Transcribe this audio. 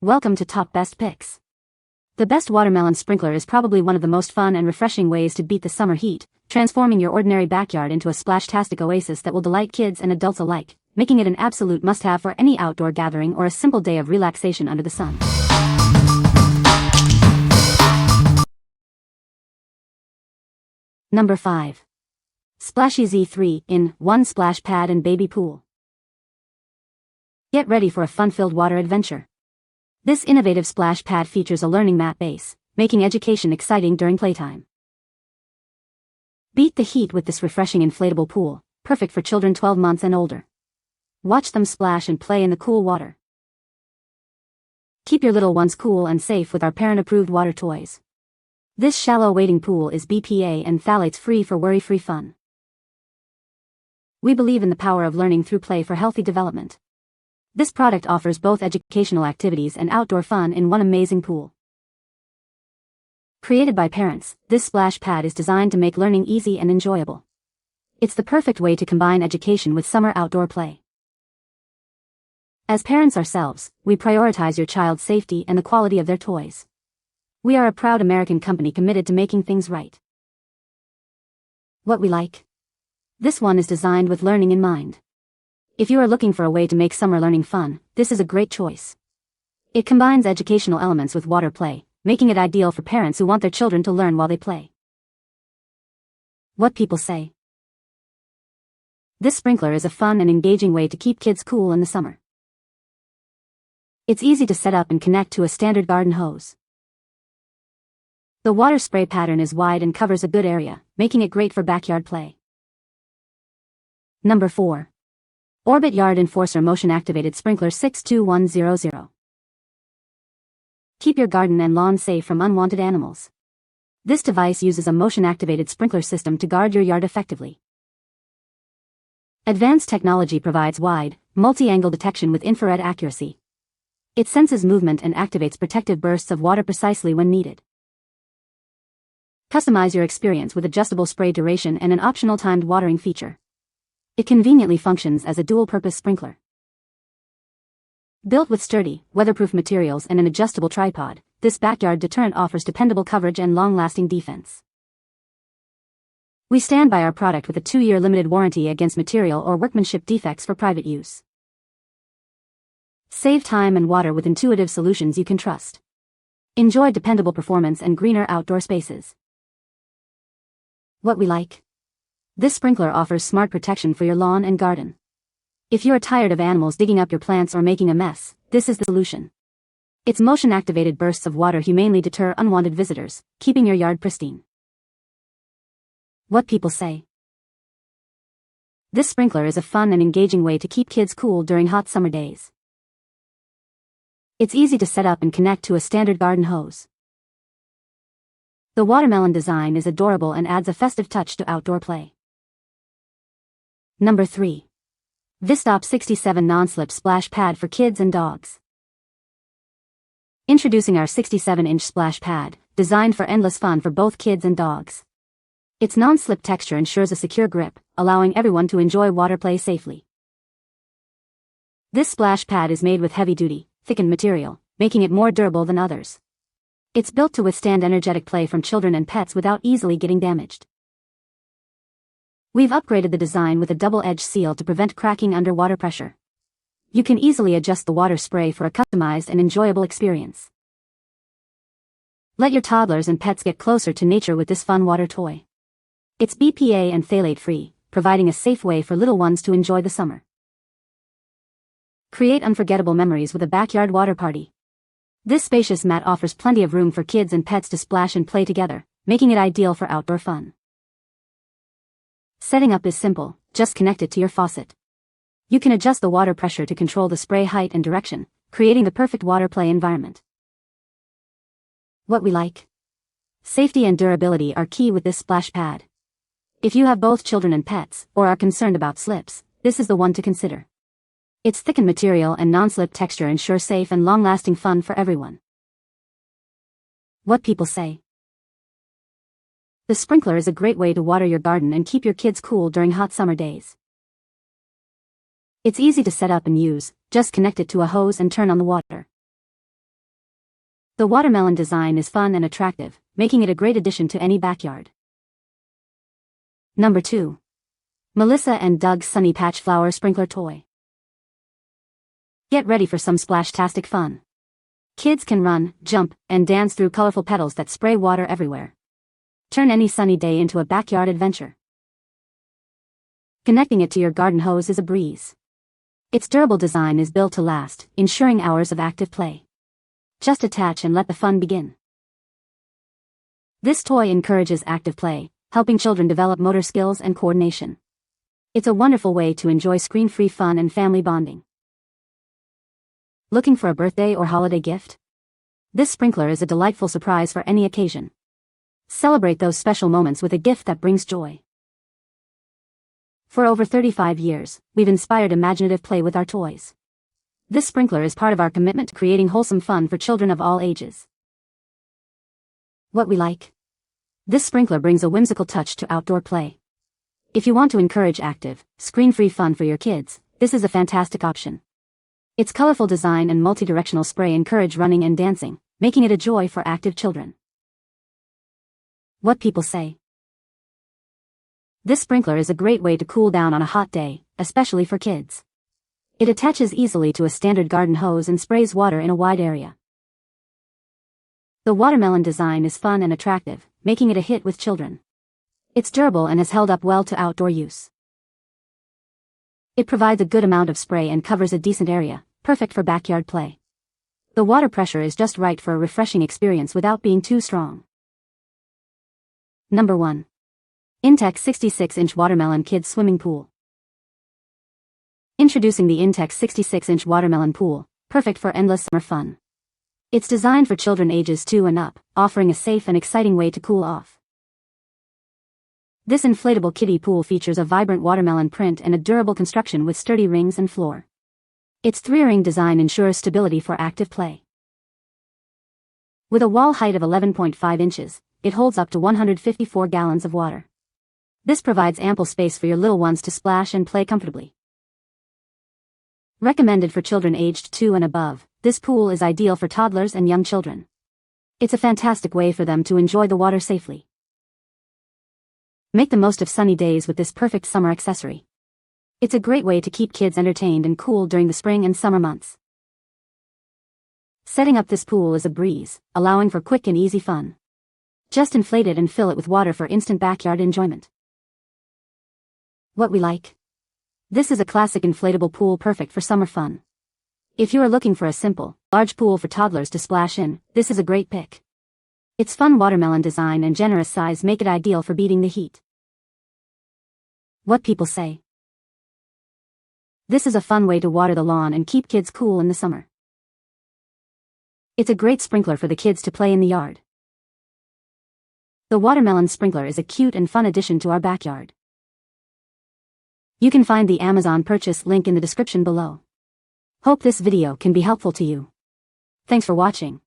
Welcome to Top Best Picks. The best watermelon sprinkler is probably one of the most fun and refreshing ways to beat the summer heat, transforming your ordinary backyard into a splash-tastic oasis that will delight kids and adults alike, making it an absolute must-have for any outdoor gathering or a simple day of relaxation under the sun. Number 5. SplashEZ 3-in-1 Splash Pad and Baby Pool. Get ready for a fun-filled water adventure. This innovative splash pad features a learning mat base, making education exciting during playtime. Beat the heat with this refreshing inflatable pool, perfect for children 12 months and older. Watch them splash and play in the cool water. Keep your little ones cool and safe with our parent-approved water toys. This shallow wading pool is BPA and phthalates-free for worry-free fun. We believe in the power of learning through play for healthy development. This product offers both educational activities and outdoor fun in one amazing pool. Created by parents, this splash pad is designed to make learning easy and enjoyable. It's the perfect way to combine education with summer outdoor play. As parents ourselves, we prioritize your child's safety and the quality of their toys. We are a proud American company committed to making things right. What we like? This one is designed with learning in mind. If you are looking for a way to make summer learning fun, this is a great choice. It combines educational elements with water play, making it ideal for parents who want their children to learn while they play. What people say. This sprinkler is a fun and engaging way to keep kids cool in the summer. It's easy to set up and connect to a standard garden hose. The water spray pattern is wide and covers a good area, making it great for backyard play. Number 4. Orbit Yard Enforcer Motion Activated Sprinkler 62100. Keep your garden and lawn safe from unwanted animals. This device uses a motion-activated sprinkler system to guard your yard effectively. Advanced technology provides wide, multi-angle detection with infrared accuracy. It senses movement and activates protective bursts of water precisely when needed. Customize your experience with adjustable spray duration and an optional timed watering feature. It conveniently functions as a dual-purpose sprinkler. Built with sturdy, weatherproof materials and an adjustable tripod, this backyard deterrent offers dependable coverage and long-lasting defense. We stand by our product with a 2-year limited warranty against material or workmanship defects for private use. Save time and water with intuitive solutions you can trust. Enjoy dependable performance and greener outdoor spaces. What we like? This sprinkler offers smart protection for your lawn and garden. If you are tired of animals digging up your plants or making a mess, this is the solution. Its motion-activated bursts of water humanely deter unwanted visitors, keeping your yard pristine. What people say. This sprinkler is a fun and engaging way to keep kids cool during hot summer days. It's easy to set up and connect to a standard garden hose. The watermelon design is adorable and adds a festive touch to outdoor play. Number 3. VISTOP 67 Non-Slip Splash Pad for Kids and Dogs. Introducing our 67-inch splash pad, designed for endless fun for both kids and dogs. Its non-slip texture ensures a secure grip, allowing everyone to enjoy water play safely. This splash pad is made with heavy-duty, thickened material, making it more durable than others. It's built to withstand energetic play from children and pets without easily getting damaged. We've upgraded the design with a double-edged seal to prevent cracking under water pressure. You can easily adjust the water spray for a customized and enjoyable experience. Let your toddlers and pets get closer to nature with this fun water toy. It's BPA and phthalate-free, providing a safe way for little ones to enjoy the summer. Create unforgettable memories with a backyard water party. This spacious mat offers plenty of room for kids and pets to splash and play together, making it ideal for outdoor fun. Setting up is simple, just connect it to your faucet. You can adjust the water pressure to control the spray height and direction, creating the perfect water play environment. What we like? Safety and durability are key with this splash pad. If you have both children and pets, or are concerned about slips, this is the one to consider. Its thickened material and non-slip texture ensure safe and long-lasting fun for everyone. What people say. The sprinkler is a great way to water your garden and keep your kids cool during hot summer days. It's easy to set up and use, just connect it to a hose and turn on the water. The watermelon design is fun and attractive, making it a great addition to any backyard. Number 2. Melissa and Doug's Sunny Patch Flower Sprinkler Toy. Get ready for some splash-tastic fun. Kids can run, jump, and dance through colorful petals that spray water everywhere. Turn any sunny day into a backyard adventure. Connecting it to your garden hose is a breeze. Its durable design is built to last, ensuring hours of active play. Just attach and let the fun begin. This toy encourages active play, helping children develop motor skills and coordination. It's a wonderful way to enjoy screen-free fun and family bonding. Looking for a birthday or holiday gift? This sprinkler is a delightful surprise for any occasion. Celebrate those special moments with a gift that brings joy. For over 35 years, we've inspired imaginative play with our toys. This sprinkler is part of our commitment to creating wholesome fun for children of all ages. What we like? This sprinkler brings a whimsical touch to outdoor play. If you want to encourage active, screen-free fun for your kids, this is a fantastic option. Its colorful design and multi-directional spray encourage running and dancing, making it a joy for active children. What people say? This sprinkler is a great way to cool down on a hot day, especially for kids. It attaches easily to a standard garden hose and sprays water in a wide area. The watermelon design is fun and attractive, making it a hit with children. It's durable and has held up well to outdoor use. It provides a good amount of spray and covers a decent area, perfect for backyard play. The water pressure is just right for a refreshing experience without being too strong. Number 1. Intex 66-inch Watermelon Kids Swimming Pool. Introducing the Intex 66-inch Watermelon Pool, perfect for endless summer fun. It's designed for children ages 2 and up, offering a safe and exciting way to cool off. This inflatable kiddie pool features a vibrant watermelon print and a durable construction with sturdy rings and floor. Its 3-ring design ensures stability for active play. With a wall height of 11.5 inches, it holds up to 154 gallons of water. This provides ample space for your little ones to splash and play comfortably. Recommended for children aged 2 and above, this pool is ideal for toddlers and young children. It's a fantastic way for them to enjoy the water safely. Make the most of sunny days with this perfect summer accessory. It's a great way to keep kids entertained and cool during the spring and summer months. Setting up this pool is a breeze, allowing for quick and easy fun. Just inflate it and fill it with water for instant backyard enjoyment. What we like? This is a classic inflatable pool perfect for summer fun. If you are looking for a simple, large pool for toddlers to splash in, this is a great pick. Its fun watermelon design and generous size make it ideal for beating the heat. What people say? This is a fun way to water the lawn and keep kids cool in the summer. It's a great sprinkler for the kids to play in the yard. The watermelon sprinkler is a cute and fun addition to our backyard. You can find the Amazon purchase link in the description below. Hope this video can be helpful to you. Thanks for watching.